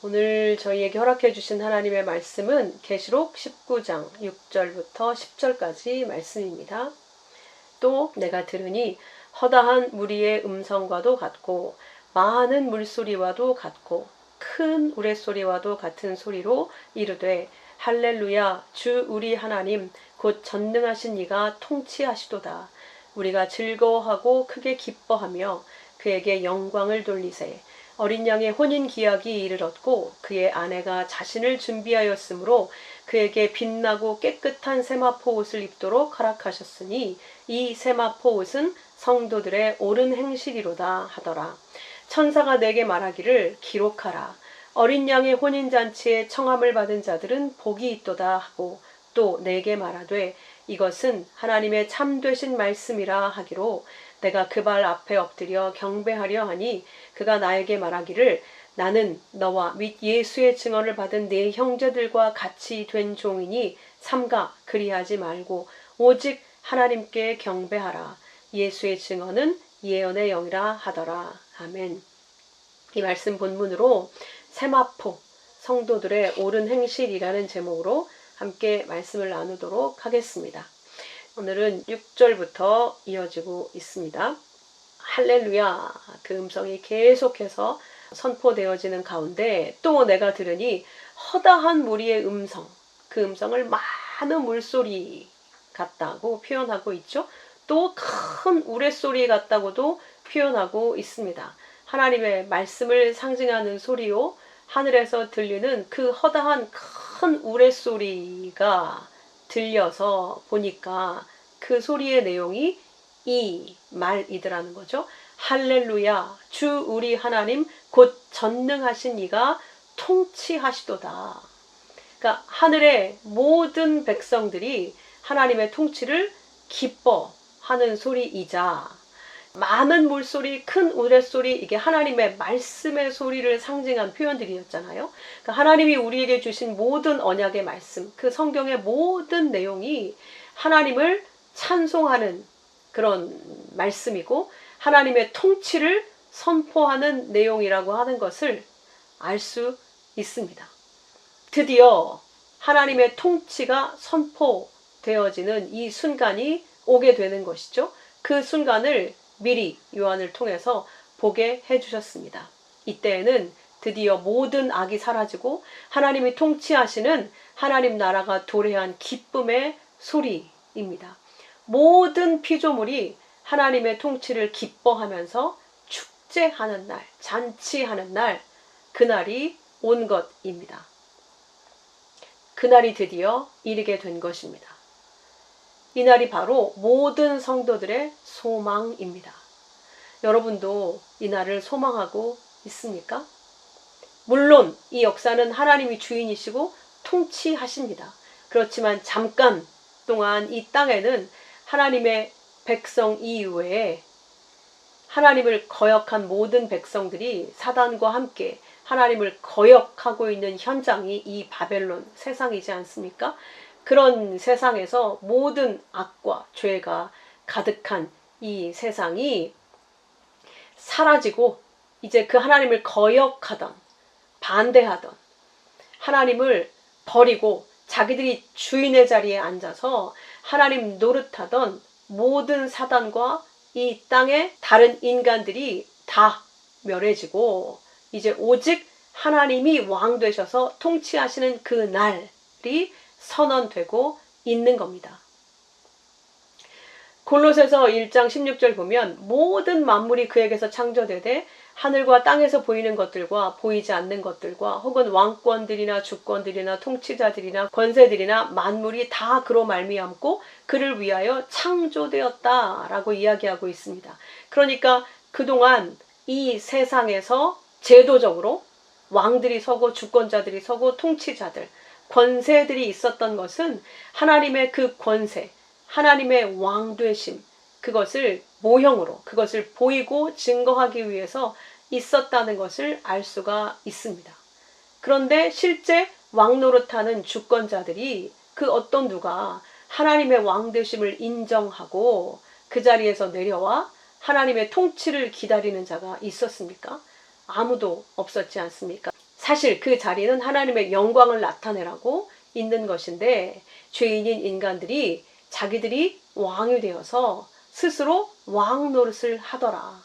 오늘 저희에게 허락해 주신 하나님의 말씀은 계시록 19장 6절부터 10절까지 말씀입니다. 또 내가 들으니 허다한 무리의 음성과도 같고 많은 물소리와도 같고 큰 우레소리와도 같은 소리로 이르되 할렐루야 주 우리 하나님 곧 전능하신 이가 통치하시도다. 우리가 즐거워하고 크게 기뻐하며 그에게 영광을 돌리세. 어린 양의 혼인 기약이 이르렀고 그의 아내가 자신을 준비하였으므로 그에게 빛나고 깨끗한 세마포 옷을 입도록 허락하셨으니 이 세마포 옷은 성도들의 옳은 행실이로다 하더라. 천사가 내게 말하기를 기록하라. 어린 양의 혼인잔치에 청함을 받은 자들은 복이 있도다 하고 또 내게 말하되 이것은 하나님의 참되신 말씀이라 하기로 내가 그 발 앞에 엎드려 경배하려 하니 그가 나에게 말하기를 나는 너와 및 예수의 증언을 받은 네 형제들과 같이 된 종이니 삼가 그리하지 말고 오직 하나님께 경배하라. 예수의 증언은 예언의 영이라 하더라. 아멘. 이 말씀 본문으로 세마포, 성도들의 옳은 행실이라는 제목으로 함께 말씀을 나누도록 하겠습니다. 오늘은 6절부터 이어지고 있습니다. 할렐루야, 그 음성이 계속해서 선포되어지는 가운데 또 내가 들으니 허다한 무리의 음성, 그 음성을 많은 물소리 같다고 표현하고 있죠. 또 큰 우레소리 같다고도 표현하고 있습니다. 하나님의 말씀을 상징하는 소리요, 하늘에서 들리는 그 허다한 큰 우레소리가 들려서 보니까 그 소리의 내용이 이 말이더라는 거죠. 할렐루야 주 우리 하나님 곧 전능하신 이가 통치하시도다. 그러니까 하늘의 모든 백성들이 하나님의 통치를 기뻐하는 소리이자 많은 물소리, 큰 우레소리, 이게 하나님의 말씀의 소리를 상징한 표현들이었잖아요. 그러니까 하나님이 우리에게 주신 모든 언약의 말씀, 그 성경의 모든 내용이 하나님을 찬송하는 그런 말씀이고 하나님의 통치를 선포하는 내용이라고 하는 것을 알 수 있습니다. 드디어 하나님의 통치가 선포되어지는 이 순간이 오게 되는 것이죠. 그 순간을 미리 요한을 통해서 보게 해주셨습니다. 이때에는 드디어 모든 악이 사라지고 하나님이 통치하시는 하나님 나라가 도래한 기쁨의 소리입니다. 모든 피조물이 하나님의 통치를 기뻐하면서 축제하는 날, 잔치하는 날, 그날이 온 것입니다. 그날이 드디어 이르게 된 것입니다. 이날이 바로 모든 성도들의 소망입니다. 여러분도 이날을 소망하고 있습니까? 물론 이 역사는 하나님이 주인이시고 통치하십니다. 그렇지만 잠깐 동안 이 땅에는 하나님의 백성 이외에 하나님을 거역한 모든 백성들이 사단과 함께 하나님을 거역하고 있는 현장이 이 바벨론 세상이지 않습니까? 그런 세상에서 모든 악과 죄가 가득한 이 세상이 사라지고 이제 그 하나님을 거역하던, 반대하던, 하나님을 버리고 자기들이 주인의 자리에 앉아서 하나님 노릇하던 모든 사단과 이 땅의 다른 인간들이 다 멸해지고 이제 오직 하나님이 왕 되셔서 통치하시는 그 날이 선언되고 있는 겁니다. 골로새서 1장 16절 보면 모든 만물이 그에게서 창조되되 하늘과 땅에서 보이는 것들과 보이지 않는 것들과 혹은 왕권들이나 주권들이나 통치자들이나 권세들이나 만물이 다 그로 말미암고 그를 위하여 창조되었다라고 이야기하고 있습니다. 그러니까 그동안 이 세상에서 제도적으로 왕들이 서고 주권자들이 서고 통치자들, 권세들이 있었던 것은 하나님의 그 권세, 하나님의 왕되심, 그것을 모형으로, 그것을 보이고 증거하기 위해서 있었다는 것을 알 수가 있습니다. 그런데 실제 왕노릇하는 주권자들이 그 어떤 누가 하나님의 왕되심을 인정하고 그 자리에서 내려와 하나님의 통치를 기다리는 자가 있었습니까? 아무도 없었지 않습니까? 사실 그 자리는 하나님의 영광을 나타내라고 있는 것인데 죄인인 인간들이 자기들이 왕이 되어서 스스로 왕 노릇을 하더라.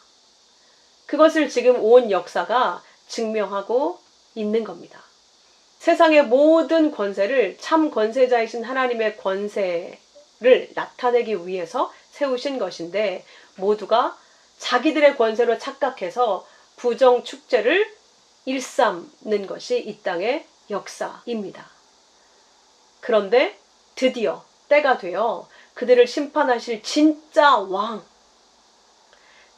그것을 지금 온 역사가 증명하고 있는 겁니다. 세상의 모든 권세를 참 권세자이신 하나님의 권세를 나타내기 위해서 세우신 것인데 모두가 자기들의 권세로 착각해서 부정 축제를 일삼는 것이 이 땅의 역사입니다. 그런데 드디어 때가 되어 그들을 심판하실 진짜 왕,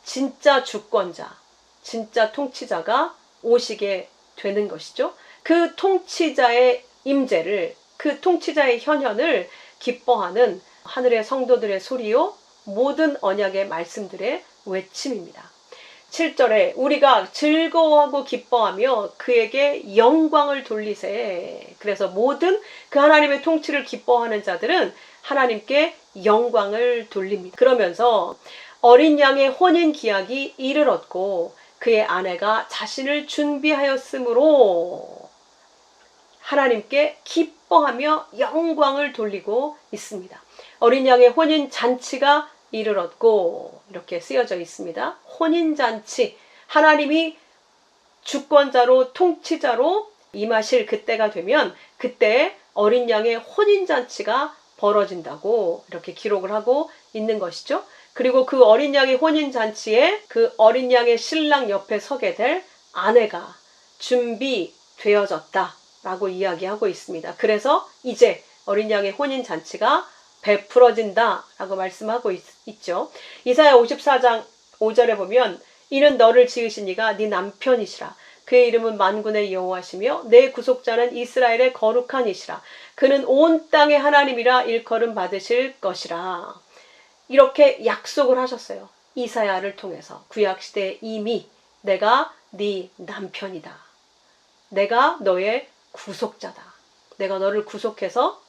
진짜 주권자, 진짜 통치자가 오시게 되는 것이죠. 그 통치자의 임재를, 그 통치자의 현현을 기뻐하는 하늘의 성도들의 소리요 모든 언약의 말씀들의 외침입니다. 7절에 우리가 즐거워하고 기뻐하며 그에게 영광을 돌리세. 그래서 모든 그 하나님의 통치를 기뻐하는 자들은 하나님께 영광을 돌립니다. 그러면서 어린 양의 혼인 기약이 이르렀고 그의 아내가 자신을 준비하였으므로 하나님께 기뻐하며 영광을 돌리고 있습니다. 어린 양의 혼인 잔치가 이르렀고 이렇게 쓰여져 있습니다. 혼인잔치, 하나님이 주권자로 통치자로 임하실 그때가 되면 그때 어린 양의 혼인잔치가 벌어진다고 이렇게 기록을 하고 있는 것이죠. 그리고 그 어린 양의 혼인잔치에 그 어린 양의 신랑 옆에 서게 될 아내가 준비되어졌다라고 이야기하고 있습니다. 그래서 이제 어린 양의 혼인잔치가 베풀어진다라고 말씀하고 있죠. 이사야 54장 5절에 보면 이는 너를 지으신 이가 네 남편이시라. 그의 이름은 만군의 여호와시며 내 구속자는 이스라엘의 거룩한 이시라. 그는 온 땅의 하나님이라 일컬음 받으실 것이라. 이렇게 약속을 하셨어요. 이사야를 통해서 구약시대에 이미 내가 네 남편이다. 내가 너의 구속자다. 내가 너를 구속해서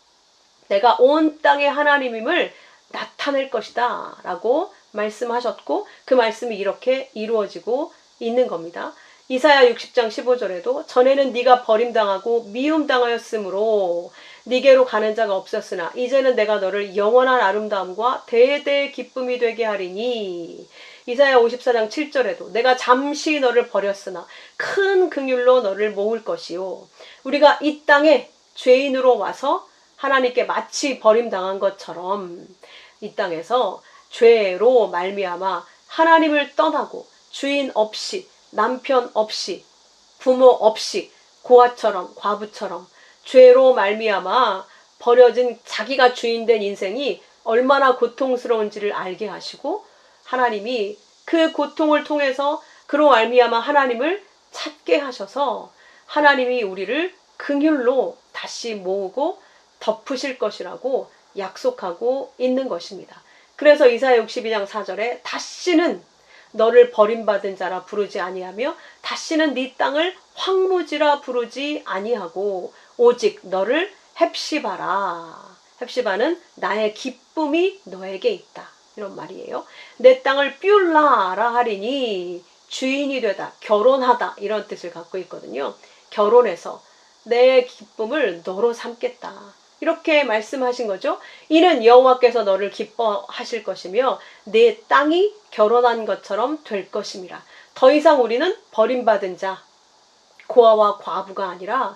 내가 온 땅의 하나님임을 나타낼 것이다 라고 말씀하셨고 그 말씀이 이렇게 이루어지고 있는 겁니다. 이사야 60장 15절에도 전에는 네가 버림당하고 미움당하였으므로 네게로 가는 자가 없었으나 이제는 내가 너를 영원한 아름다움과 대대의 기쁨이 되게 하리니 이사야 54장 7절에도 내가 잠시 너를 버렸으나 큰 긍휼로 너를 모을 것이요. 우리가 이 땅에 죄인으로 와서 하나님께 마치 버림당한 것처럼 이 땅에서 죄로 말미암아 하나님을 떠나고 주인 없이 남편 없이 부모 없이 고아처럼 과부처럼 죄로 말미암아 버려진 자기가 주인된 인생이 얼마나 고통스러운지를 알게 하시고 하나님이 그 고통을 통해서 그로 말미암아 하나님을 찾게 하셔서 하나님이 우리를 긍휼로 다시 모으고 덮으실 것이라고 약속하고 있는 것입니다. 그래서 이사야 62장 4절에 다시는 너를 버림받은 자라 부르지 아니하며 다시는 네 땅을 황무지라 부르지 아니하고 오직 너를 헵시바라. 헵시바는 나의 기쁨이 너에게 있다. 이런 말이에요. 내 땅을 뷸라라 하리니 주인이 되다, 결혼하다 이런 뜻을 갖고 있거든요. 결혼해서 내 기쁨을 너로 삼겠다. 이렇게 말씀하신 거죠. 이는 여호와께서 너를 기뻐하실 것이며 내 땅이 결혼한 것처럼 될 것임이라. 더 이상 우리는 버림받은 자, 고아와 과부가 아니라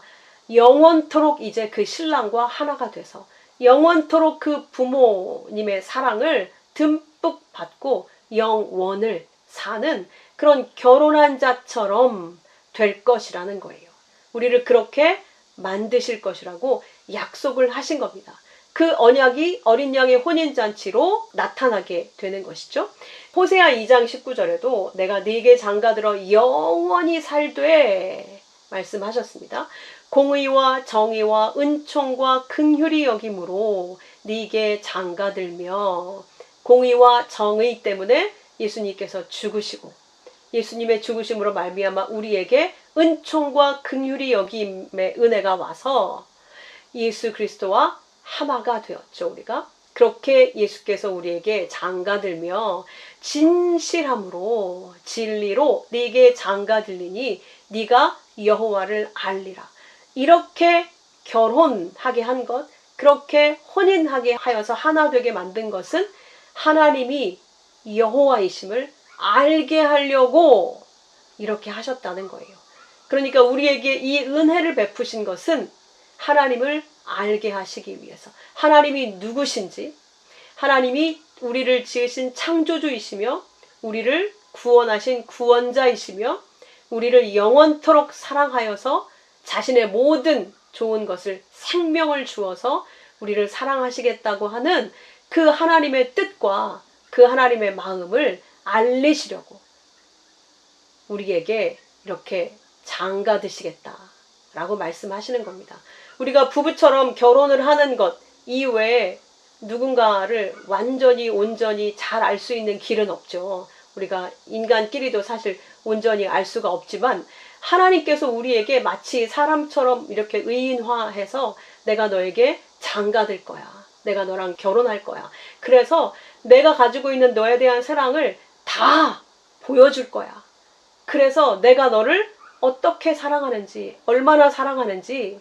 영원토록 이제 그 신랑과 하나가 돼서 영원토록 그 부모님의 사랑을 듬뿍 받고 영원을 사는 그런 결혼한 자처럼 될 것이라는 거예요. 우리를 그렇게 만드실 것이라고 약속을 하신 겁니다. 그 언약이 어린 양의 혼인잔치로 나타나게 되는 것이죠. 호세아 2장 19절에도 내가 네게 장가들어 영원히 살되 말씀하셨습니다. 공의와 정의와 은총과 긍휼이 여김으로 네게 장가들며 공의와 정의 때문에 예수님께서 죽으시고 예수님의 죽으심으로 말미암아 우리에게 은총과 긍휼이 여김의 은혜가 와서 예수 그리스도와 하나가 되었죠. 우리가 그렇게 예수께서 우리에게 장가들며 진실함으로 진리로 네게 장가들리니 네가 여호와를 알리라. 이렇게 결혼하게 한 것, 그렇게 혼인하게 하여서 하나 되게 만든 것은 하나님이 여호와이심을 알게 하려고 이렇게 하셨다는 거예요. 그러니까 우리에게 이 은혜를 베푸신 것은 하나님을 알게 하시기 위해서, 하나님이 누구신지, 하나님이 우리를 지으신 창조주이시며 우리를 구원하신 구원자이시며 우리를 영원토록 사랑하여서 자신의 모든 좋은 것을, 생명을 주어서 우리를 사랑하시겠다고 하는 그 하나님의 뜻과 그 하나님의 마음을 알리시려고 우리에게 이렇게 장가드시겠다라고 말씀하시는 겁니다. 우리가 부부처럼 결혼을 하는 것 이외에 누군가를 완전히 온전히 잘 알 수 있는 길은 없죠. 우리가 인간끼리도 사실 온전히 알 수가 없지만 하나님께서 우리에게 마치 사람처럼 이렇게 의인화해서 내가 너에게 장가들 거야. 내가 너랑 결혼할 거야. 그래서 내가 가지고 있는 너에 대한 사랑을 다 보여줄 거야. 그래서 내가 너를 어떻게 사랑하는지, 얼마나 사랑하는지,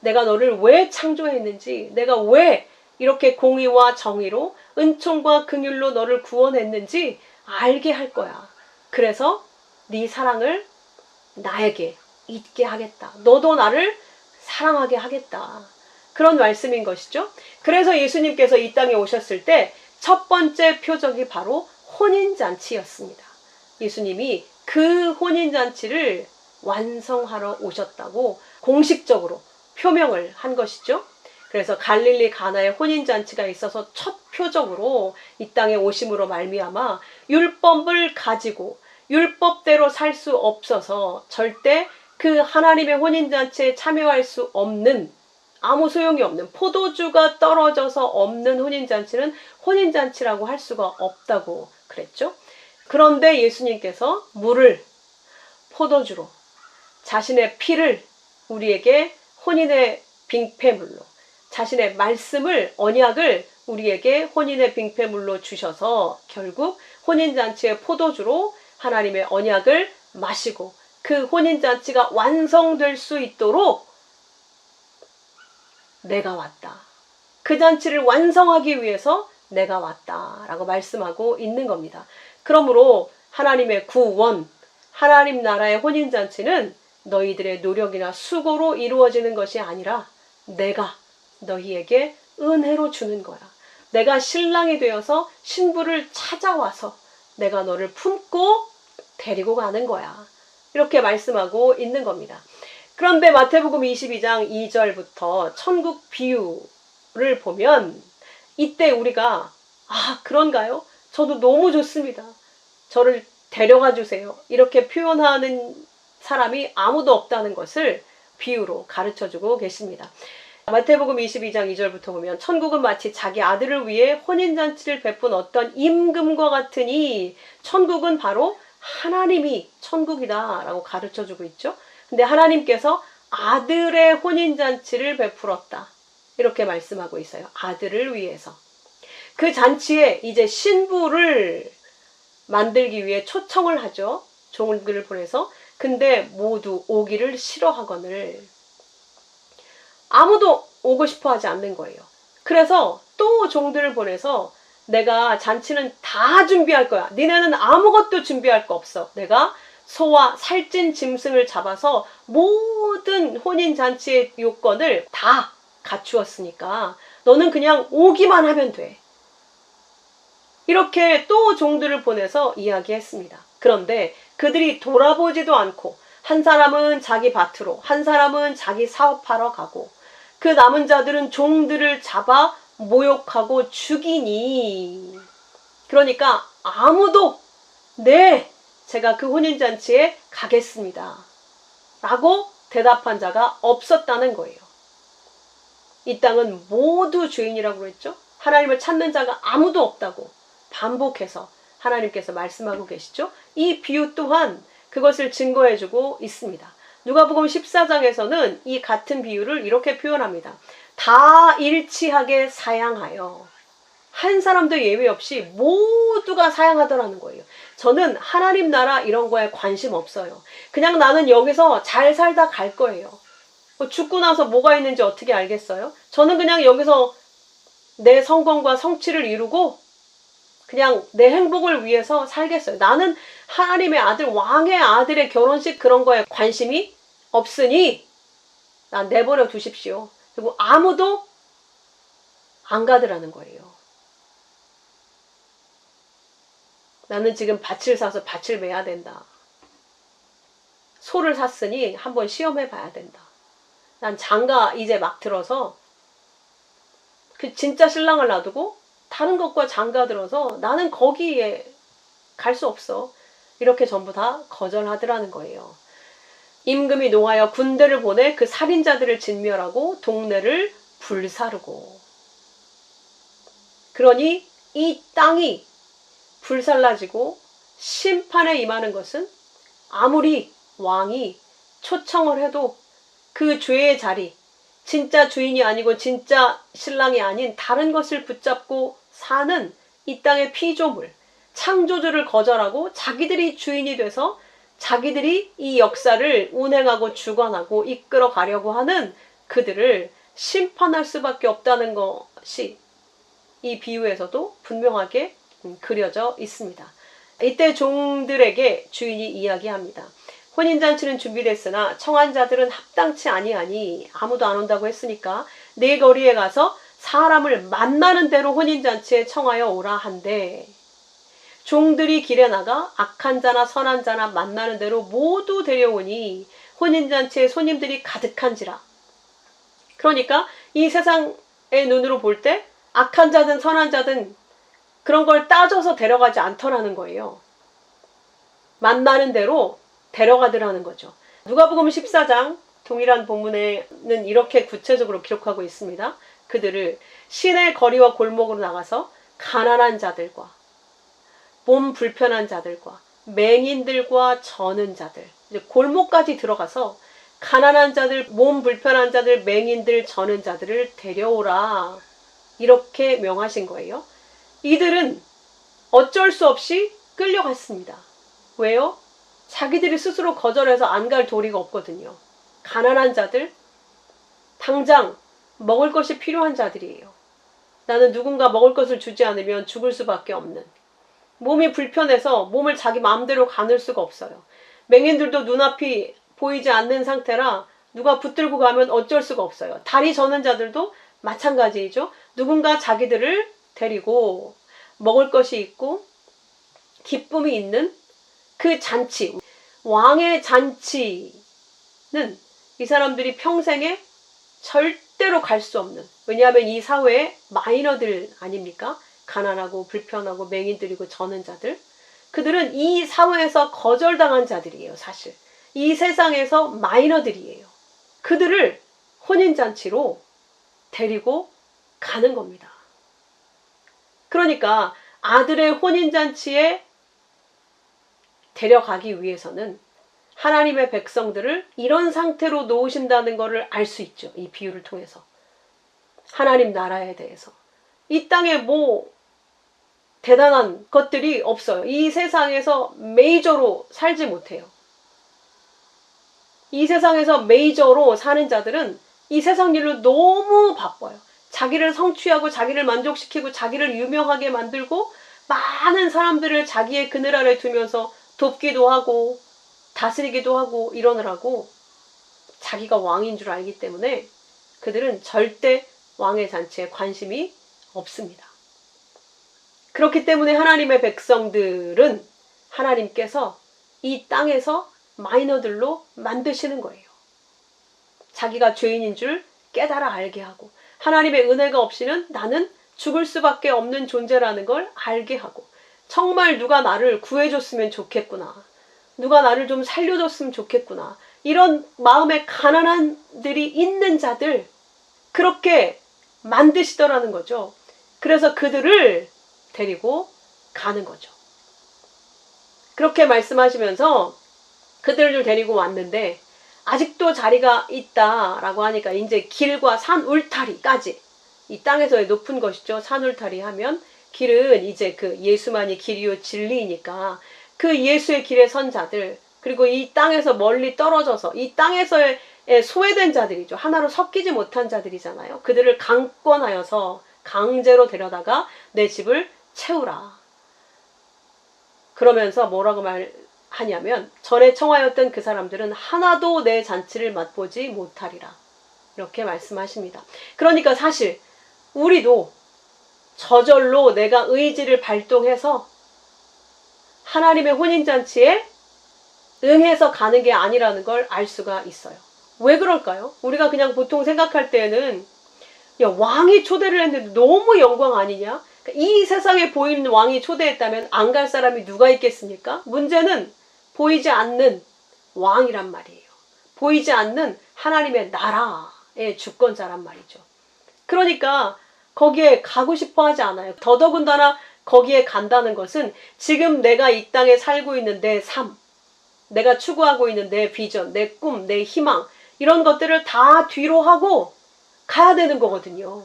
내가 너를 왜 창조했는지, 내가 왜 이렇게 공의와 정의로 은총과 긍휼로 너를 구원했는지 알게 할 거야. 그래서 네 사랑을 나에게 잊게 하겠다. 너도 나를 사랑하게 하겠다. 그런 말씀인 것이죠. 그래서 예수님께서 이 땅에 오셨을 때 첫 번째 표적이 바로 혼인잔치였습니다. 예수님이 그 혼인잔치를 완성하러 오셨다고 공식적으로 표명을 한 것이죠. 그래서 갈릴리 가나의 혼인잔치가 있어서 첫 표적으로 이 땅에 오심으로 말미암아 율법을 가지고 율법대로 살 수 없어서 절대 그 하나님의 혼인잔치에 참여할 수 없는, 아무 소용이 없는, 포도주가 떨어져서 없는 혼인잔치는 혼인잔치라고 할 수가 없다고 그랬죠. 그런데 예수님께서 물을 포도주로, 자신의 피를 우리에게 혼인의 빙패물로, 자신의 말씀을, 언약을 우리에게 혼인의 빙패물로 주셔서 결국 혼인잔치의 포도주로 하나님의 언약을 마시고 그 혼인잔치가 완성될 수 있도록 내가 왔다. 그 잔치를 완성하기 위해서 내가 왔다. 라고 말씀하고 있는 겁니다. 그러므로 하나님의 구원, 하나님 나라의 혼인잔치는 너희들의 노력이나 수고로 이루어지는 것이 아니라 내가 너희에게 은혜로 주는 거야. 내가 신랑이 되어서 신부를 찾아와서 내가 너를 품고 데리고 가는 거야. 이렇게 말씀하고 있는 겁니다. 그런데 마태복음 22장 2절부터 천국 비유를 보면 이때 우리가 그런가요? 저도 너무 좋습니다. 저를 데려가 주세요. 이렇게 표현하는 사람이 아무도 없다는 것을 비유로 가르쳐주고 계십니다. 마태복음 22장 2절부터 보면 천국은 마치 자기 아들을 위해 혼인잔치를 베푼 어떤 임금과 같으니 천국은 바로 하나님이 천국이다 라고 가르쳐주고 있죠. 근데 하나님께서 아들의 혼인잔치를 베풀었다. 이렇게 말씀하고 있어요. 아들을 위해서. 그 잔치에 이제 신부를 만들기 위해 초청을 하죠. 종들을 보내서. 근데 모두 오기를 싫어하거늘 아무도 오고 싶어 하지 않는 거예요. 그래서 또 종들을 보내서 내가 잔치는 다 준비할 거야. 니네는 아무것도 준비할 거 없어. 내가 소와 살찐 짐승을 잡아서 모든 혼인잔치의 요건을 다 갖추었으니까 너는 그냥 오기만 하면 돼. 이렇게 또 종들을 보내서 이야기했습니다. 그런데 그들이 돌아보지도 않고 한 사람은 자기 밭으로, 한 사람은 자기 사업하러 가고 그 남은 자들은 종들을 잡아 모욕하고 죽이니. 그러니까 아무도 네, 제가 그 혼인잔치에 가겠습니다. 라고 대답한 자가 없었다는 거예요. 이 땅은 모두 죄인이라고 했죠. 하나님을 찾는 자가 아무도 없다고 반복해서 하나님께서 말씀하고 계시죠. 이 비유 또한 그것을 증거해주고 있습니다. 누가복음 14장에서는 이 같은 비유를 이렇게 표현합니다. 다 일치하게 사양하여. 한 사람도 예외 없이 모두가 사양하더라는 거예요. 저는 하나님 나라 이런 거에 관심 없어요. 그냥 나는 여기서 잘 살다 갈 거예요. 죽고 나서 뭐가 있는지 어떻게 알겠어요? 저는 그냥 여기서 내 성공과 성취를 이루고 그냥 내 행복을 위해서 살겠어요. 나는 하나님의 아들, 왕의 아들의 결혼식 그런 거에 관심이 없으니 난 내버려 두십시오. 그리고 아무도 안 가더라는 거예요. 나는 지금 밭을 사서 밭을 매야 된다. 소를 샀으니 한번 시험해 봐야 된다. 난 장가 이제 막 들어서 그 진짜 신랑을 놔두고 다른 것과 장가 들어서 나는 거기에 갈 수 없어. 이렇게 전부 다 거절하더라는 거예요. 임금이 농하여 군대를 보내 그 살인자들을 진멸하고 동네를 불사르고. 그러니 이 땅이 불살라지고 심판에 임하는 것은 아무리 왕이 초청을 해도 그 죄의 자리, 진짜 주인이 아니고 진짜 신랑이 아닌 다른 것을 붙잡고 사는 이 땅의 피조물, 창조주를 거절하고 자기들이 주인이 돼서 자기들이 이 역사를 운행하고 주관하고 이끌어 가려고 하는 그들을 심판할 수밖에 없다는 것이 이 비유에서도 분명하게 그려져 있습니다. 이때 종들에게 주인이 이야기합니다. 혼인잔치는 준비됐으나 청한 자들은 합당치 아니하니 아무도 안 온다고 했으니까 네 거리에 가서 사람을 만나는 대로 혼인잔치에 청하여 오라 한대. 종들이 길에 나가 악한 자나 선한 자나 만나는 대로 모두 데려오니 혼인잔치에 손님들이 가득한지라. 그러니까 이 세상의 눈으로 볼 때 악한 자든 선한 자든 그런 걸 따져서 데려가지 않더라는 거예요. 만나는 대로 데려가더라는 거죠. 누가복음 14장 동일한 본문에는 이렇게 구체적으로 기록하고 있습니다. 그들을 시내 거리와 골목으로 나가서 가난한 자들과 몸 불편한 자들과 맹인들과 저는 자들, 이제 골목까지 들어가서 가난한 자들, 몸 불편한 자들, 맹인들, 저는 자들을 데려오라. 이렇게 명하신 거예요. 이들은 어쩔 수 없이 끌려갔습니다. 왜요? 자기들이 스스로 거절해서 안 갈 도리가 없거든요. 가난한 자들, 당장 먹을 것이 필요한 자들이에요. 나는 누군가 먹을 것을 주지 않으면 죽을 수밖에 없는. 몸이 불편해서 몸을 자기 마음대로 가눌 수가 없어요. 맹인들도 눈앞이 보이지 않는 상태라 누가 붙들고 가면 어쩔 수가 없어요. 다리 저는 자들도 마찬가지이죠. 누군가 자기들을 데리고 먹을 것이 있고 기쁨이 있는 그 잔치, 왕의 잔치는 이 사람들이 평생에 절대로 갈 수 없는, 왜냐하면 이 사회의 마이너들 아닙니까? 가난하고 불편하고 맹인들이고 저는 자들. 그들은 이 사회에서 거절당한 자들이에요. 사실 이 세상에서 마이너들이에요. 그들을 혼인잔치로 데리고 가는 겁니다. 그러니까 아들의 혼인잔치에 데려가기 위해서는 하나님의 백성들을 이런 상태로 놓으신다는 것을 알 수 있죠. 이 비유를 통해서. 하나님 나라에 대해서. 이 땅에 뭐 대단한 것들이 없어요. 이 세상에서 메이저로 살지 못해요. 이 세상에서 메이저로 사는 자들은 이 세상 일로 너무 바빠요. 자기를 성취하고 자기를 만족시키고 자기를 유명하게 만들고 많은 사람들을 자기의 그늘 아래 두면서 돕기도 하고 다스리기도 하고 이러느라고 자기가 왕인 줄 알기 때문에 그들은 절대 왕의 잔치에 관심이 없습니다. 그렇기 때문에 하나님의 백성들은 하나님께서 이 땅에서 마이너들로 만드시는 거예요. 자기가 죄인인 줄 깨달아 알게 하고 하나님의 은혜가 없이는 나는 죽을 수밖에 없는 존재라는 걸 알게 하고 정말 누가 나를 구해줬으면 좋겠구나. 누가 나를 좀 살려줬으면 좋겠구나. 이런 마음에 가난한들이 있는 자들 그렇게 만드시더라는 거죠. 그래서 그들을 데리고 가는 거죠. 그렇게 말씀하시면서 그들을 데리고 왔는데 아직도 자리가 있다라고 하니까 이제 길과 산 울타리까지 이 땅에서의 높은 것이죠. 산 울타리 하면 길은 이제 그 예수만이 길이요 진리이니까 그 예수의 길에 선 자들, 그리고 이 땅에서 멀리 떨어져서 이 땅에서의 소외된 자들이죠. 하나로 섞이지 못한 자들이잖아요. 그들을 강권하여서 강제로 데려다가 내 집을 채우라. 그러면서 뭐라고 말하냐면 전에 청하였던 그 사람들은 하나도 내 잔치를 맛보지 못하리라. 이렇게 말씀하십니다. 그러니까 사실 우리도 저절로 내가 의지를 발동해서 하나님의 혼인잔치에 응해서 가는 게 아니라는 걸 알 수가 있어요. 왜 그럴까요? 우리가 그냥 보통 생각할 때는 야, 왕이 초대를 했는데 너무 영광 아니냐? 이 세상에 보이는 왕이 초대했다면 안 갈 사람이 누가 있겠습니까? 문제는 보이지 않는 왕이란 말이에요. 보이지 않는 하나님의 나라의 주권자란 말이죠. 그러니까 거기에 가고 싶어 하지 않아요. 더더군다나 거기에 간다는 것은 지금 내가 이 땅에 살고 있는 내 삶, 내가 추구하고 있는 내 비전, 내 꿈, 내 희망, 이런 것들을 다 뒤로 하고 가야 되는 거거든요.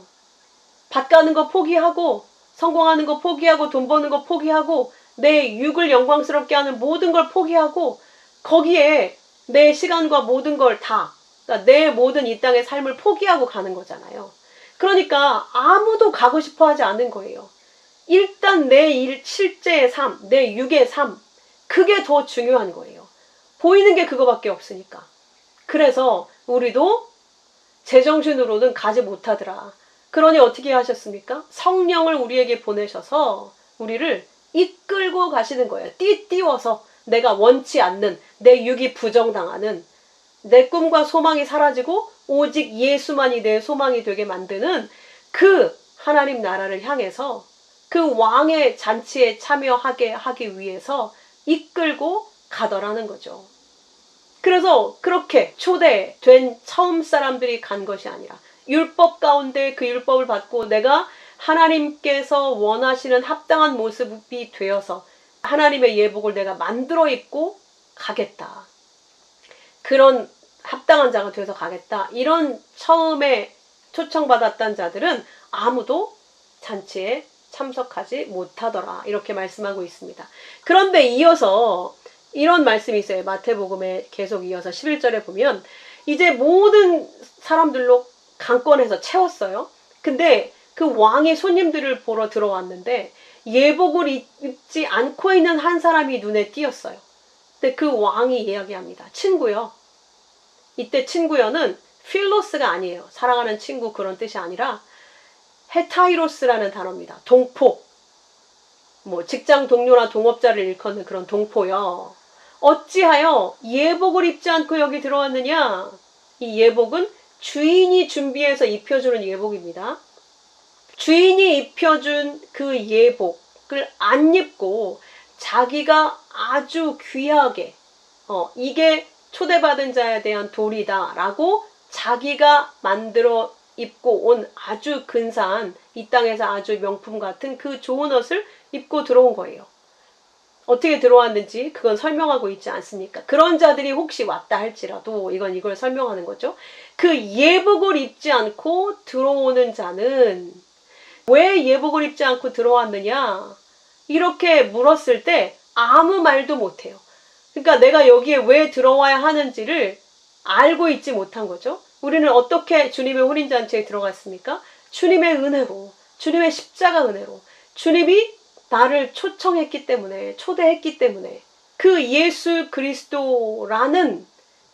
밭 가는 거 포기하고, 성공하는 거 포기하고, 돈 버는 거 포기하고, 내 육을 영광스럽게 하는 모든 걸 포기하고, 거기에 내 시간과 모든 걸 다, 그러니까 내 모든 이 땅의 삶을 포기하고 가는 거잖아요. 그러니까 아무도 가고 싶어 하지 않는 거예요. 일단 내 실제의 삶, 내 육의 삶, 그게 더 중요한 거예요. 보이는 게 그거밖에 없으니까. 그래서 우리도 제정신으로는 가지 못하더라. 그러니 어떻게 하셨습니까? 성령을 우리에게 보내셔서 우리를 이끌고 가시는 거예요. 띄워서 내가 원치 않는, 내 육이 부정당하는, 내 꿈과 소망이 사라지고 오직 예수만이 내 소망이 되게 만드는 그 하나님 나라를 향해서 그 왕의 잔치에 참여하게 하기 위해서 이끌고 가더라는 거죠. 그래서 그렇게 초대된 처음 사람들이 간 것이 아니라 율법 가운데 그 율법을 받고 내가 하나님께서 원하시는 합당한 모습이 되어서 하나님의 예복을 내가 만들어 입고 가겠다. 그런 합당한 자가 되어서 가겠다. 이런 처음에 초청받았던 자들은 아무도 잔치에 참석하지 못하더라. 이렇게 말씀하고 있습니다. 그런데 이어서 이런 말씀이 있어요. 마태복음에 계속 이어서 11절에 보면 이제 모든 사람들로 강권해서 채웠어요. 근데 그 왕이 손님들을 보러 들어왔는데 예복을 입지 않고 있는 한 사람이 눈에 띄었어요. 근데 그 왕이 이야기합니다. 친구요. 이때 친구요는 필로스가 아니에요. 사랑하는 친구 그런 뜻이 아니라 헤타이로스라는 단어입니다. 동포. 뭐 직장 동료나 동업자를 일컫는 그런 동포요. 어찌하여 예복을 입지 않고 여기 들어왔느냐? 이 예복은 주인이 준비해서 입혀주는 예복입니다. 주인이 입혀준 그 예복을 안 입고 자기가 아주 귀하게 이게 초대받은 자에 대한 도리다 라고 자기가 만들어 입고 온 아주 근사한 이 땅에서 아주 명품 같은 그 좋은 옷을 입고 들어온 거예요. 어떻게 들어왔는지 그건 설명하고 있지 않습니까? 그런 자들이 혹시 왔다 할지라도 이걸 설명하는 거죠. 그 예복을 입지 않고 들어오는 자는 왜 예복을 입지 않고 들어왔느냐? 이렇게 물었을 때 아무 말도 못해요. 그러니까 내가 여기에 왜 들어와야 하는지를 알고 있지 못한 거죠. 우리는 어떻게 주님의 혼인잔치에 들어갔습니까? 주님의 은혜로, 주님의 십자가 은혜로, 주님이 나를 초청했기 때문에, 초대했기 때문에 그 예수 그리스도라는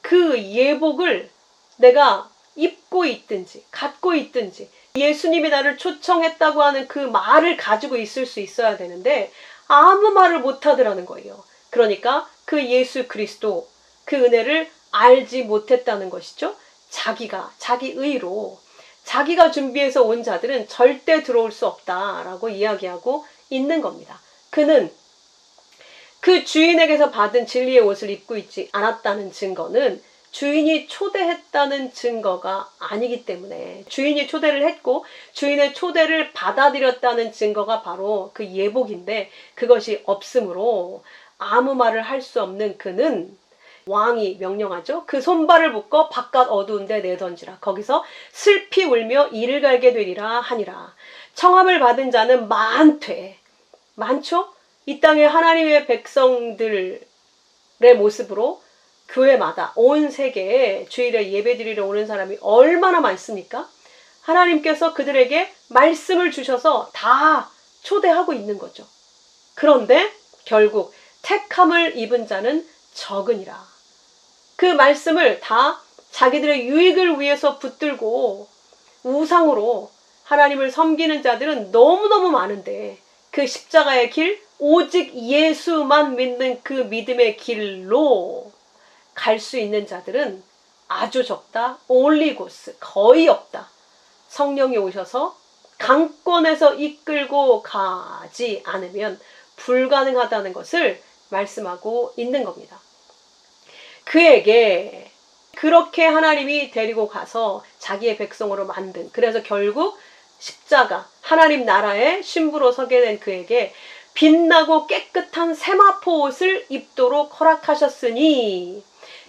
그 예복을 내가 입고 있든지 갖고 있든지 예수님이 나를 초청했다고 하는 그 말을 가지고 있을 수 있어야 되는데 아무 말을 못하더라는 거예요. 그러니까 그 예수 그리스도, 그 은혜를 알지 못했다는 것이죠. 자기 의로 자기가 준비해서 온 자들은 절대 들어올 수 없다라고 이야기하고 있는 겁니다. 그는 그 주인에게서 받은 진리의 옷을 입고 있지 않았다는 증거는 주인이 초대했다는 증거가 아니기 때문에 주인이 초대를 했고 주인의 초대를 받아들였다는 증거가 바로 그 예복인데 그것이 없으므로 아무 말을 할 수 없는 그는 왕이 명령하죠. 그 손발을 묶어 바깥 어두운 데 내던지라. 거기서 슬피 울며 이를 갈게 되리라 하니라. 청함을 받은 자는 많죠? 이 땅에 하나님의 백성들의 모습으로 교회마다 온 세계에 주일에 예배드리러 오는 사람이 얼마나 많습니까? 하나님께서 그들에게 말씀을 주셔서 다 초대하고 있는 거죠. 그런데 결국 택함을 입은 자는 적으니라. 그 말씀을 다 자기들의 유익을 위해서 붙들고 우상으로 하나님을 섬기는 자들은 너무너무 많은데 그 십자가의 길, 오직 예수만 믿는 그 믿음의 길로 갈 수 있는 자들은 아주 적다. 올리고스, 거의 없다. 성령이 오셔서 강권에서 이끌고 가지 않으면 불가능하다는 것을 말씀하고 있는 겁니다. 그에게 그렇게 하나님이 데리고 가서 자기의 백성으로 만든, 그래서 결국 십자가, 하나님 나라의 신부로 서게 된 그에게 빛나고 깨끗한 세마포 옷을 입도록 허락하셨으니,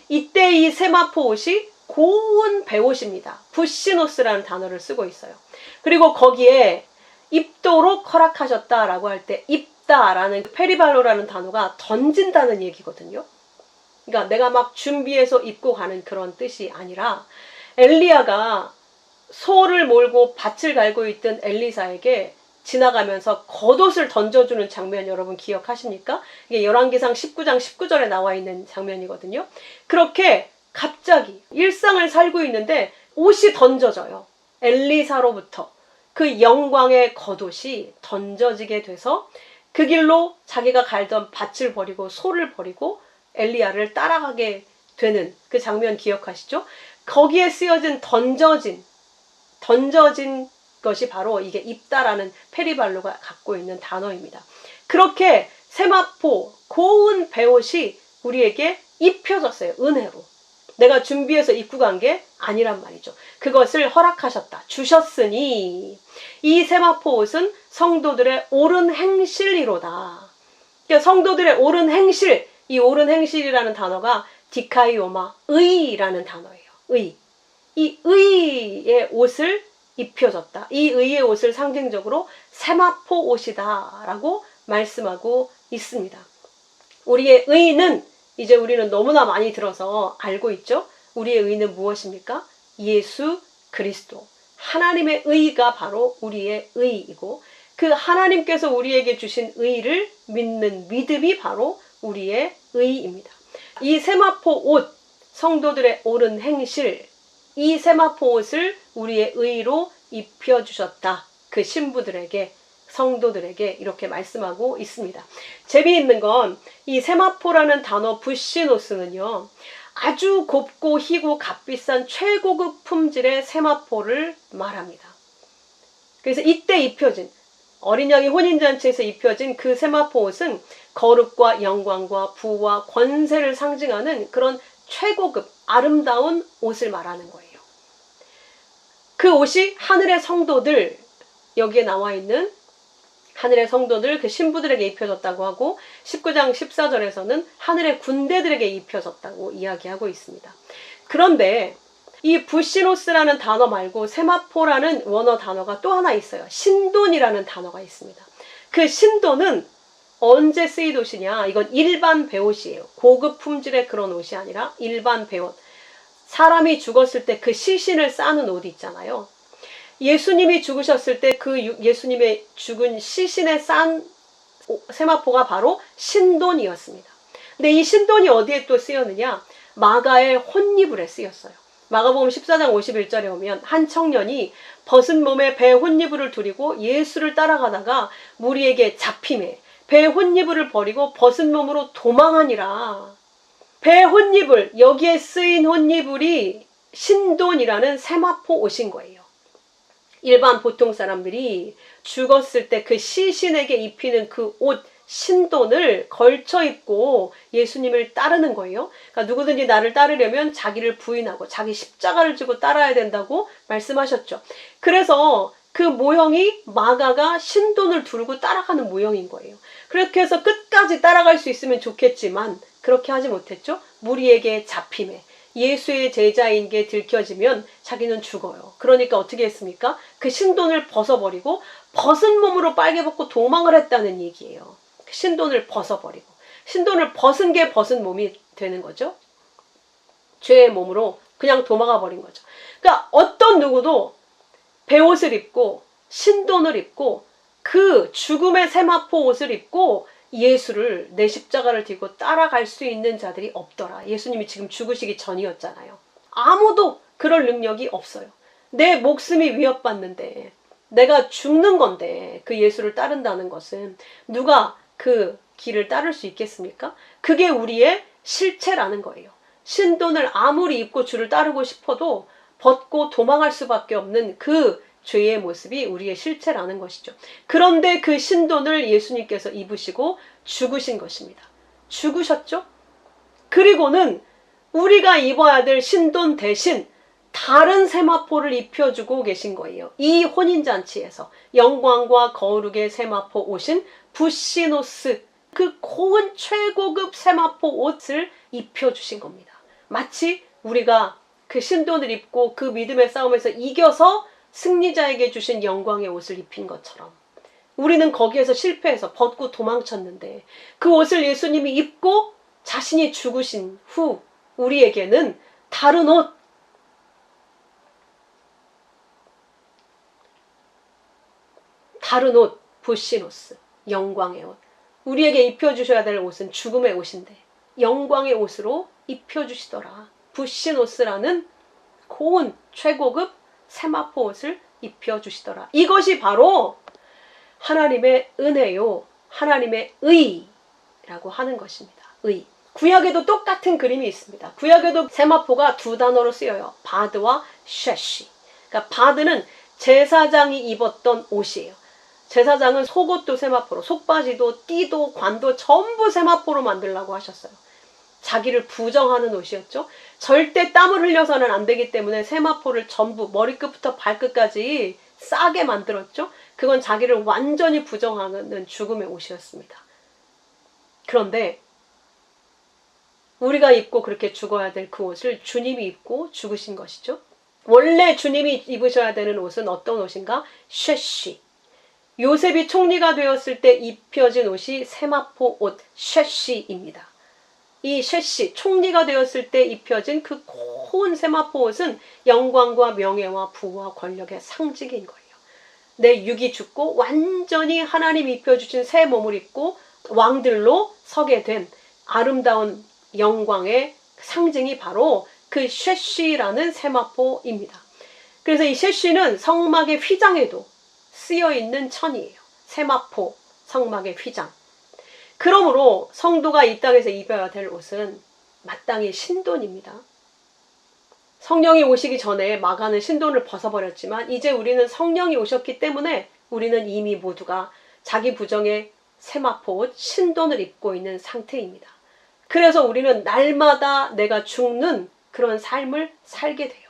이때 이 세마포 옷이 고운 베옷입니다. 부시노스라는 단어를 쓰고 있어요. 그리고 거기에 입도록 허락하셨다라고 할 때 입다라는 페리발로라는 단어가 던진다는 얘기거든요. 그러니까 내가 막 준비해서 입고 가는 그런 뜻이 아니라, 엘리야가 소를 몰고 밭을 갈고 있던 엘리사에게 지나가면서 겉옷을 던져주는 장면 여러분 기억하십니까? 이게 열왕기상 19장 19절에 나와 있는 장면이거든요. 그렇게 갑자기 일상을 살고 있는데 옷이 던져져요. 엘리사로부터 그 영광의 겉옷이 던져지게 돼서 그 길로 자기가 갈던 밭을 버리고 소를 버리고 엘리야를 따라가게 되는 그 장면 기억하시죠? 거기에 쓰여진 던져진 것이 바로 이게 입다라는 페리발로가 갖고 있는 단어입니다. 그렇게 세마포, 고운 베옷이 우리에게 입혀졌어요. 은혜로. 내가 준비해서 입고 간 게 아니란 말이죠. 그것을 허락하셨다. 주셨으니 이 세마포 옷은 성도들의 옳은 행실이로다. 그러니까 성도들의 옳은 행실, 이 옳은 행실이라는 단어가 디카이오마, 의라는 단어예요. 의. 이 의의 옷을 입혀졌다. 이 의의 옷을 상징적으로 세마포 옷이다 라고 말씀하고 있습니다. 우리의 의는 이제 우리는 너무나 많이 들어서 알고 있죠. 우리의 의는 무엇입니까? 예수 그리스도. 하나님의 의가 바로 우리의 의이고, 그 하나님께서 우리에게 주신 의를 믿는 믿음이 바로 우리의 의입니다. 이 세마포 옷, 성도들의 옳은 행실, 이 세마포 옷을 우리의 의로 입혀주셨다. 그 신부들에게, 성도들에게 이렇게 말씀하고 있습니다. 재미있는 건 이 세마포라는 단어 부시노스는요, 아주 곱고 희고 값비싼 최고급 품질의 세마포를 말합니다. 그래서 이때 입혀진, 어린 양의 혼인잔치에서 입혀진 그 세마포 옷은 거룩과 영광과 부와 권세를 상징하는 그런 최고급 아름다운 옷을 말하는 거예요. 그 옷이 하늘의 성도들, 여기에 나와 있는 하늘의 성도들, 그 신부들에게 입혀졌다고 하고, 19장 14절에서는 하늘의 군대들에게 입혀졌다고 이야기하고 있습니다. 그런데 이 부시노스라는 단어 말고 세마포라는 원어 단어가 또 하나 있어요. 신돈이라는 단어가 있습니다. 그 신돈은 언제 쓰인 옷이냐? 이건 일반 베옷이에요. 고급 품질의 그런 옷이 아니라 일반 베옷. 사람이 죽었을 때 그 시신을 싸는 옷 있잖아요. 예수님이 죽으셨을 때 그 예수님의 죽은 시신에 싼 세마포가 바로 신돈이었습니다. 근데 이 신돈이 어디에 또 쓰였느냐? 마가의 혼니불에 쓰였어요. 마가복음 14장 51절에 보면 한 청년이 벗은 몸에 배 혼니불을 두리고 예수를 따라가다가 무리에게 잡힘에 배 혼니불을 버리고 벗은 몸으로 도망하니라. 배 혼니불, 여기에 쓰인 혼니불이 신돈이라는 세마포 옷인 거예요. 일반 보통 사람들이 죽었을 때 그 시신에게 입히는 그 옷, 신돈을 걸쳐 입고 예수님을 따르는 거예요. 그러니까 누구든지 나를 따르려면 자기를 부인하고 자기 십자가를 지고 따라야 된다고 말씀하셨죠. 그래서 그 모형이 마가가 신돈을 두르고 따라가는 모형인 거예요. 그렇게 해서 끝까지 따라갈 수 있으면 좋겠지만 그렇게 하지 못했죠. 무리에게 잡힘에 예수의 제자인 게 들켜지면 자기는 죽어요. 그러니까 어떻게 했습니까? 그 신돈을 벗어버리고 벗은 몸으로 빨개 벗고 도망을 했다는 얘기예요. 신돈을 벗어버리고, 신돈을 벗은 게 벗은 몸이 되는 거죠. 죄의 몸으로 그냥 도망가 버린 거죠. 그러니까 어떤 누구도 베옷을 입고 신돈을 입고 그 죽음의 세마포 옷을 입고 예수를, 내 십자가를 들고 따라갈 수 있는 자들이 없더라. 예수님이 지금 죽으시기 전이었잖아요. 아무도 그럴 능력이 없어요. 내 목숨이 위협받는데, 내가 죽는 건데 그 예수를 따른다는 것은 누가 그 길을 따를 수 있겠습니까? 그게 우리의 실체라는 거예요. 신돈을 아무리 입고 주를 따르고 싶어도 벗고 도망할 수밖에 없는 그 죄의 모습이 우리의 실체라는 것이죠. 그런데 그 신돈을 예수님께서 입으시고 죽으신 것입니다. 죽으셨죠? 그리고는 우리가 입어야 될 신돈 대신 다른 세마포를 입혀주고 계신 거예요. 이 혼인잔치에서 영광과 거룩의 세마포 옷인 부시노스, 그 고운 최고급 세마포 옷을 입혀주신 겁니다. 마치 우리가 그 신돈을 입고 그 믿음의 싸움에서 이겨서 승리자에게 주신 영광의 옷을 입힌 것처럼 우리는 거기에서 실패해서 벗고 도망쳤는데, 그 옷을 예수님이 입고 자신이 죽으신 후 우리에게는 다른 옷, 부시노스, 영광의 옷. 우리에게 입혀주셔야 될 옷은 죽음의 옷인데 영광의 옷으로 입혀주시더라. 부시노스라는 고운 최고급 세마포 옷을 입혀주시더라. 이것이 바로 하나님의 은혜요, 하나님의 의라고 하는 것입니다. 의. 구약에도 똑같은 그림이 있습니다. 구약에도 세마포가 두 단어로 쓰여요. 바드와 쉐시. 그러니까 바드는 제사장이 입었던 옷이에요. 제사장은 속옷도 세마포로, 속바지도 띠도 관도 전부 세마포로 만들라고 하셨어요. 자기를 부정하는 옷이었죠. 절대 땀을 흘려서는 안 되기 때문에 세마포를 전부 머리끝부터 발끝까지 싸게 만들었죠. 그건 자기를 완전히 부정하는 죽음의 옷이었습니다. 그런데 우리가 입고 그렇게 죽어야 될 그 옷을 주님이 입고 죽으신 것이죠. 원래 주님이 입으셔야 되는 옷은 어떤 옷인가? 쉐시. 요셉이 총리가 되었을 때 입혀진 옷이 세마포 옷 쉐시입니다. 이 쉐시, 총리가 되었을 때 입혀진 그 고운 세마포 옷은 영광과 명예와 부와 권력의 상징인 거예요. 내 육이 죽고 완전히 하나님 입혀주신 새 몸을 입고 왕들로 서게 된 아름다운 영광의 상징이 바로 그 쉐시라는 세마포입니다. 그래서 이 쉐시는 성막의 휘장에도 쓰여있는 천이에요. 세마포, 성막의 휘장. 그러므로 성도가 이 땅에서 입어야 될 옷은 마땅히 신돈입니다. 성령이 오시기 전에 마가는 신돈을 벗어버렸지만 이제 우리는 성령이 오셨기 때문에 우리는 이미 모두가 자기 부정의 세마포 옷, 신돈을 입고 있는 상태입니다. 그래서 우리는 날마다 내가 죽는 그런 삶을 살게 돼요.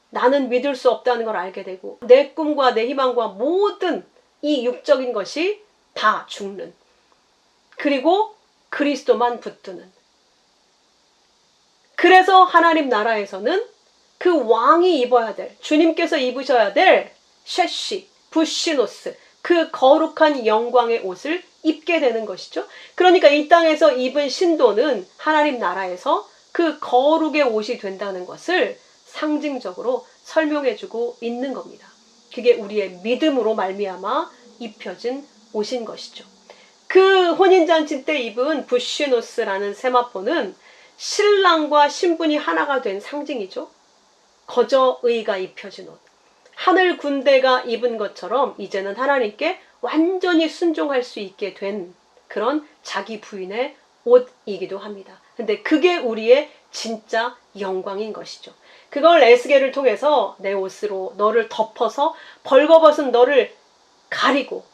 나는 믿을 수 없다는 걸 알게 되고 내 꿈과 내 희망과 모든 이 육적인 것이 다 죽는, 그리고 그리스도만 붙드는. 그래서 하나님 나라에서는 그 왕이 입어야 될, 주님께서 입으셔야 될 쉐시, 부시노스, 그 거룩한 영광의 옷을 입게 되는 것이죠. 그러니까 이 땅에서 입은 신도는 하나님 나라에서 그 거룩의 옷이 된다는 것을 상징적으로 설명해주고 있는 겁니다. 그게 우리의 믿음으로 말미암아 입혀진 옷인 것이죠. 그 혼인잔치 때 입은 부시노스라는 세마포는 신랑과 신분이 하나가 된 상징이죠. 거저의가 입혀진 옷. 하늘 군대가 입은 것처럼 이제는 하나님께 완전히 순종할 수 있게 된 그런 자기 부인의 옷이기도 합니다. 근데 그게 우리의 진짜 영광인 것이죠. 그걸 에스겔을 통해서 내 옷으로 너를 덮어서 벌거벗은 너를 가리고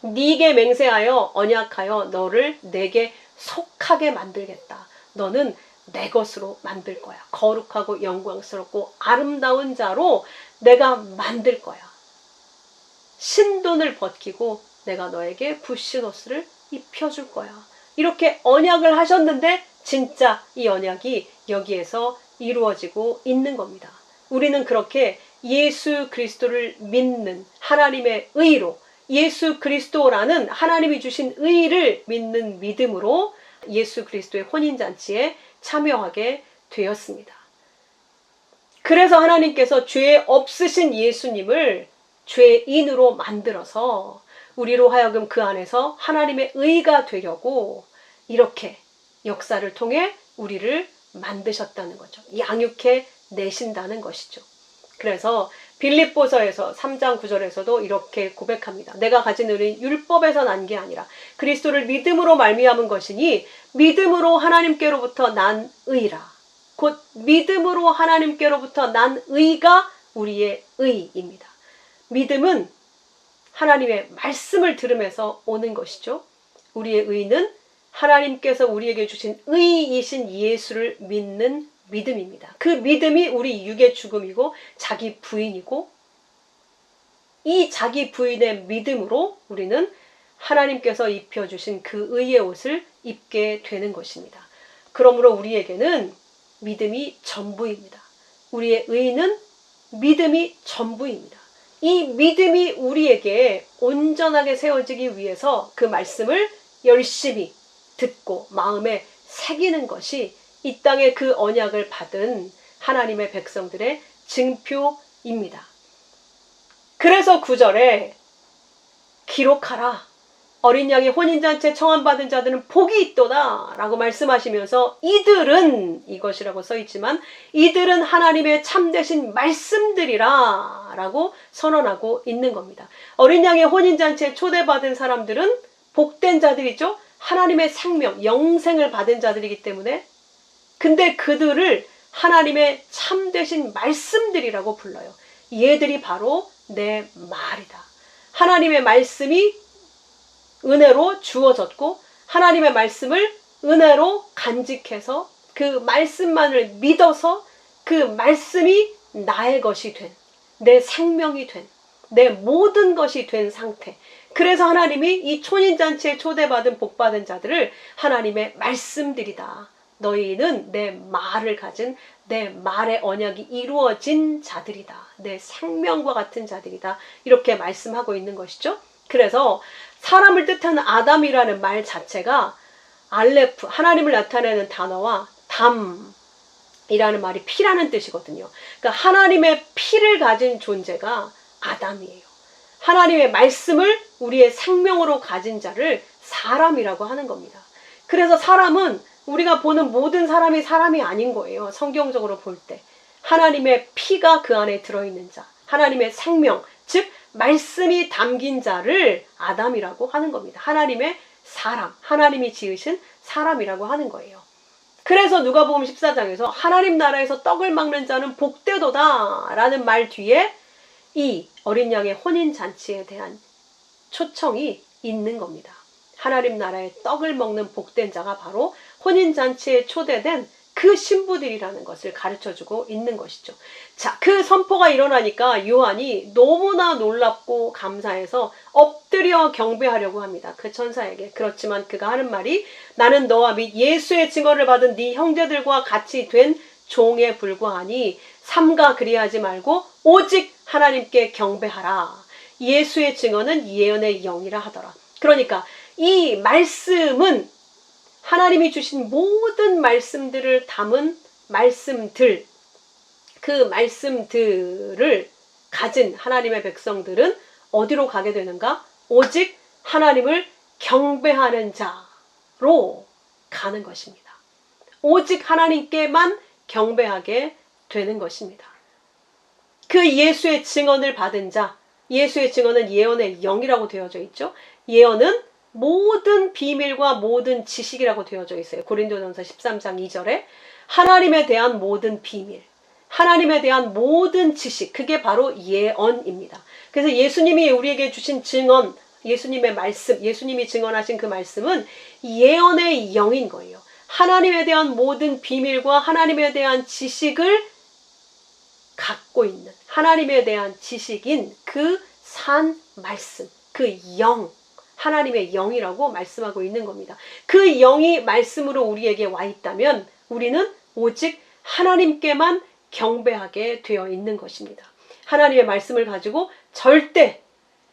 네게 맹세하여 언약하여 너를 내게 속하게 만들겠다. 너는 내 것으로 만들 거야. 거룩하고 영광스럽고 아름다운 자로 내가 만들 거야. 신돈을 벗기고 내가 너에게 부시노스를 입혀줄 거야. 이렇게 언약을 하셨는데 진짜 이 언약이 여기에서 이루어지고 있는 겁니다. 우리는 그렇게 예수 그리스도를 믿는 하나님의 의로 예수 그리스도라는 하나님이 주신 의를 믿는 믿음으로 예수 그리스도의 혼인잔치에 참여하게 되었습니다. 그래서 하나님께서 죄 없으신 예수님을 죄인으로 만들어서 우리로 하여금 그 안에서 하나님의 의가 되려고 이렇게 역사를 통해 우리를 만드셨다는 거죠. 양육해 내신다는 것이죠. 그래서 빌립보서에서 3장 9절에서도 이렇게 고백합니다. 내가 가진 의는 율법에서 난 게 아니라 그리스도를 믿음으로 말미암은 것이니 믿음으로 하나님께로부터 난 의라. 곧 믿음으로 하나님께로부터 난 의가 우리의 의입니다. 믿음은 하나님의 말씀을 들으면서 오는 것이죠. 우리의 의는 하나님께서 우리에게 주신 의이신 예수를 믿는 믿음입니다. 그 믿음이 우리 육의 죽음이고 자기 부인이고, 이 자기 부인의 믿음으로 우리는 하나님께서 입혀주신 그 의의 옷을 입게 되는 것입니다. 그러므로 우리에게는 믿음이 전부입니다. 우리의 의는 믿음이 전부입니다. 이 믿음이 우리에게 온전하게 세워지기 위해서 그 말씀을 열심히 듣고 마음에 새기는 것이 이 땅에 그 언약을 받은 하나님의 백성들의 증표입니다. 그래서 9절에 기록하라. 어린 양이 혼인잔치에 청함받은 자들은 복이 있도다 라고 말씀하시면서 이들은, 이것이라고 써있지만 이들은 하나님의 참되신 말씀들이라 라고 선언하고 있는 겁니다. 어린 양의 혼인잔치에 초대받은 사람들은 복된 자들이죠. 하나님의 생명, 영생을 받은 자들이기 때문에. 근데 그들을 하나님의 참되신 말씀들이라고 불러요. 얘들이 바로 내 말이다. 하나님의 말씀이 은혜로 주어졌고 하나님의 말씀을 은혜로 간직해서 그 말씀만을 믿어서 그 말씀이 나의 것이 된, 내 생명이 된, 내 모든 것이 된 상태. 그래서 하나님이 이 초인잔치에 초대받은 복받은 자들을 하나님의 말씀들이다. 너희는 내 말을 가진, 내 말의 언약이 이루어진 자들이다. 내 생명과 같은 자들이다. 이렇게 말씀하고 있는 것이죠. 그래서 사람을 뜻하는 아담이라는 말 자체가 알레프, 하나님을 나타내는 단어와 담이라는 말이 피라는 뜻이거든요. 그러니까 하나님의 피를 가진 존재가 아담이에요. 하나님의 말씀을 우리의 생명으로 가진 자를 사람이라고 하는 겁니다. 그래서 사람은 우리가 보는 모든 사람이 사람이 아닌 거예요. 성경적으로 볼 때. 하나님의 피가 그 안에 들어있는 자, 하나님의 생명, 즉 말씀이 담긴 자를 아담이라고 하는 겁니다. 하나님의 사람, 하나님이 지으신 사람이라고 하는 거예요. 그래서 누가복음 14장에서 하나님 나라에서 떡을 먹는 자는 복되도다 라는 말 뒤에 이 어린 양의 혼인잔치에 대한 초청이 있는 겁니다. 하나님 나라의 떡을 먹는 복된 자가 바로 혼인잔치에 초대된 그 신부들이라는 것을 가르쳐주고 있는 것이죠. 자, 그 선포가 일어나니까 요한이 너무나 놀랍고 감사해서 엎드려 경배하려고 합니다. 그 천사에게. 그렇지만 그가 하는 말이 나는 너와 및 예수의 증언을 받은 네 형제들과 같이 된 종에 불과하니 삼가 그리하지 말고 오직 하나님께 경배하라. 예수의 증언은 예언의 영이라 하더라. 그러니까 이 말씀은 하나님이 주신 모든 말씀들을 담은 말씀들, 그 말씀들을 가진 하나님의 백성들은 어디로 가게 되는가? 오직 하나님을 경배하는 자로 가는 것입니다. 오직 하나님께만 경배하게 되는 것입니다. 그 예수의 증언을 받은 자, 예수의 증언은 예언의 영이라고 되어져 있죠. 예언은 모든 비밀과 모든 지식이라고 되어져 있어요. 고린도전서 13장 2절에 하나님에 대한 모든 비밀, 하나님에 대한 모든 지식, 그게 바로 예언입니다. 그래서 예수님이 우리에게 주신 증언, 예수님의 말씀, 예수님이 증언하신 그 말씀은 예언의 영인 거예요. 하나님에 대한 모든 비밀과 하나님에 대한 지식을 갖고 있는, 하나님에 대한 지식인 그 산 말씀, 그 영, 하나님의 영이라고 말씀하고 있는 겁니다. 그 영이 말씀으로 우리에게 와 있다면 우리는 오직 하나님께만 경배하게 되어 있는 것입니다. 하나님의 말씀을 가지고 절대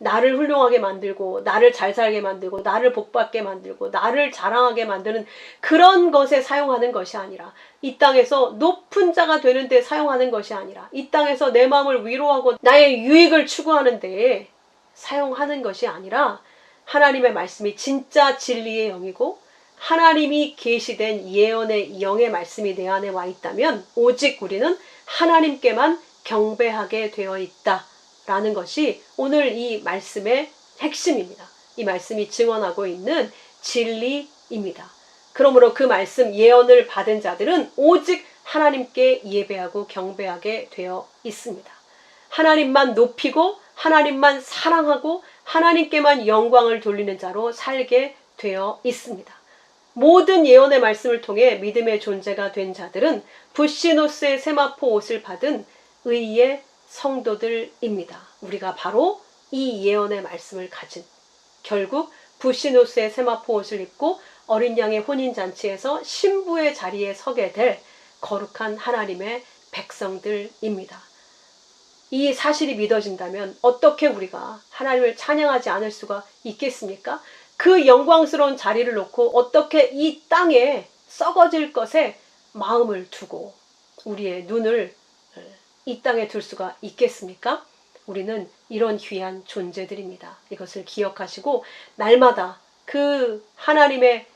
나를 훌륭하게 만들고 나를 잘 살게 만들고 나를 복받게 만들고 나를 자랑하게 만드는 그런 것에 사용하는 것이 아니라, 이 땅에서 높은 자가 되는 데 사용하는 것이 아니라, 이 땅에서 내 마음을 위로하고 나의 유익을 추구하는 데에 사용하는 것이 아니라, 하나님의 말씀이 진짜 진리의 영이고 하나님이 계시된 예언의 영의 말씀이 내 안에 와 있다면 오직 우리는 하나님께만 경배하게 되어 있다라는 것이 오늘 이 말씀의 핵심입니다. 이 말씀이 증언하고 있는 진리입니다. 그러므로 그 말씀 예언을 받은 자들은 오직 하나님께 예배하고 경배하게 되어 있습니다. 하나님만 높이고 하나님만 사랑하고 하나님께만 영광을 돌리는 자로 살게 되어 있습니다. 모든 예언의 말씀을 통해 믿음의 존재가 된 자들은 부시노스의 세마포 옷을 받은 의의 성도들입니다. 우리가 바로 이 예언의 말씀을 가진, 결국 부시노스의 세마포 옷을 입고 어린 양의 혼인잔치에서 신부의 자리에 서게 될 거룩한 하나님의 백성들입니다. 이 사실이 믿어진다면 어떻게 우리가 하나님을 찬양하지 않을 수가 있겠습니까? 그 영광스러운 자리를 놓고 어떻게 이 땅에 썩어질 것에 마음을 두고 우리의 눈을 이 땅에 둘 수가 있겠습니까? 우리는 이런 귀한 존재들입니다. 이것을 기억하시고 날마다 그 하나님의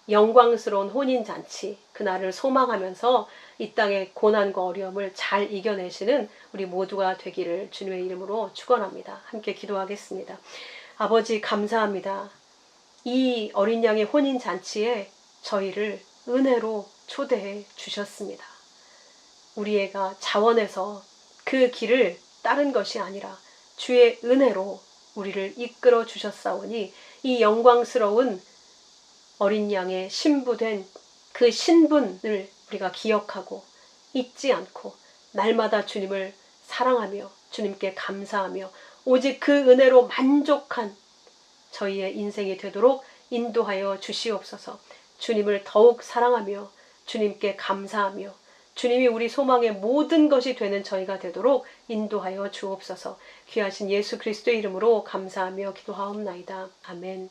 영광스러운 혼인잔치, 그날을 소망하면서 이 땅의 고난과 어려움을 잘 이겨내시는 우리 모두가 되기를 주님의 이름으로 축원합니다. 함께 기도하겠습니다. 아버지, 감사합니다. 이 어린 양의 혼인잔치에 저희를 은혜로 초대해 주셨습니다. 우리가 자원해서 그 길을 따른 것이 아니라 주의 은혜로 우리를 이끌어 주셨사오니 이 영광스러운 어린 양의 신부된 그 신분을 우리가 기억하고 잊지 않고 날마다 주님을 사랑하며 주님께 감사하며 오직 그 은혜로 만족한 저희의 인생이 되도록 인도하여 주시옵소서. 주님을 더욱 사랑하며 주님께 감사하며 주님이 우리 소망의 모든 것이 되는 저희가 되도록 인도하여 주옵소서. 귀하신 예수 그리스도의 이름으로 감사하며 기도하옵나이다. 아멘.